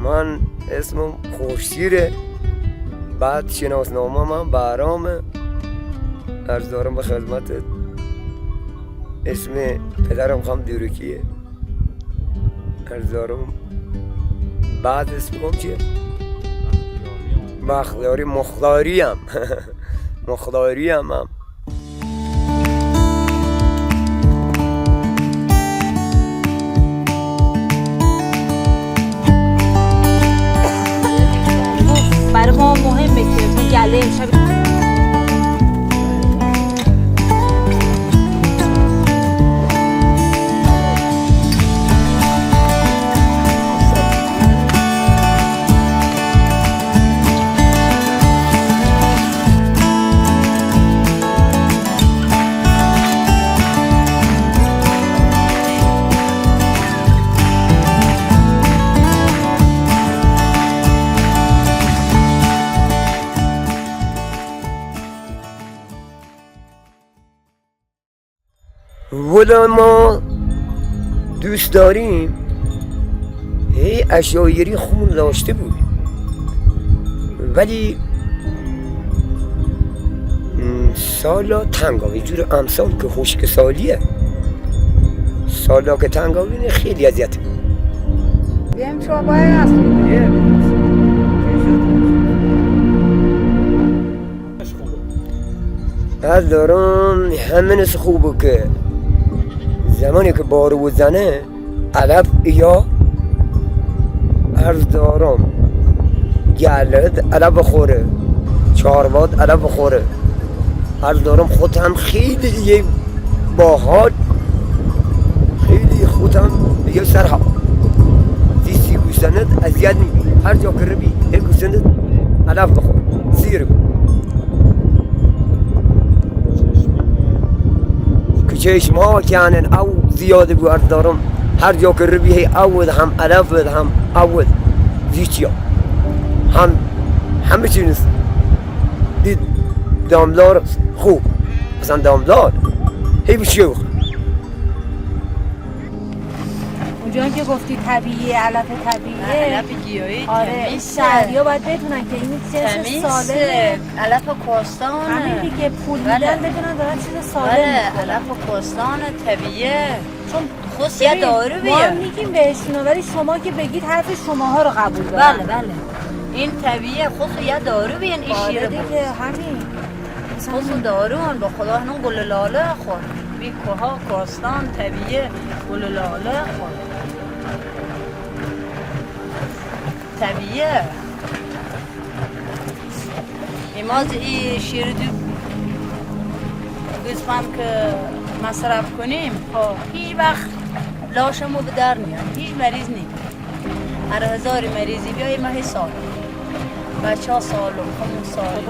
من اسمم خورشیره. بعد شناسنامه من بهرامه. عرض دارم به خدمتت. اسم پدرم خانم دیروکیه. عرض دارم. بعد اسمم چیه؟ بختیاری مختاریم. مختاریم هم. برای ما مهمه که تو گله امشب ولی ما دوست داریم هی اشایری خون داشته بود، ولی سالا تنگاوی جور امسال که خشک سالیه، سالا که تنگاوی خیلی اذیت بیم شما باید هست از دارم همین خوبه که زمانی که بارو زنه علف یا عرض دارم گلد علف بخوره، چارواد علف بخوره. عرض دارم خود هم خیلی یه باحال، خیلی خود هم یه سرها زیستی گوشتنت اذیت میبینی. هر جا که ربی یه گوشتنت علف بخور سیر چشم ها کنن او زیاده بود. عرض دارم هر جا که ربی هی اول هم علف بد هم اول زیچیا همه چیز دید دامدار خوب اصلا دامدار هی بشیوخ اونجا که گفتی طبیعیه، علف طبیعیه، علف گیاهی آره این شهریا باید بدونن که این چیز سالمه. علف کوهستان همین دیگه پول میدن بدونن دارن چیز سالم میخورن. علف کوهستان طبیعیه، چون خود یه دارو ما بیه. میگیم بهشون، ولی شما که بگید حرف شماها رو قبول دارن. بله بله این طبیعیه، خود یه دارو بیان این آره شیر دیگه همین خود دارو هن با خدا هنون گل لاله خور بی کوها کوهستان طبیعیه گل لاله خور طبیعیه. ایماز ای شیر دو گزپم که مصرف کنیم هیچ وقت لاشمو به در میان، هیچ مریض نیم. هر هزار مریضی بیایی ماهی سال بچه ها سالم، همون سال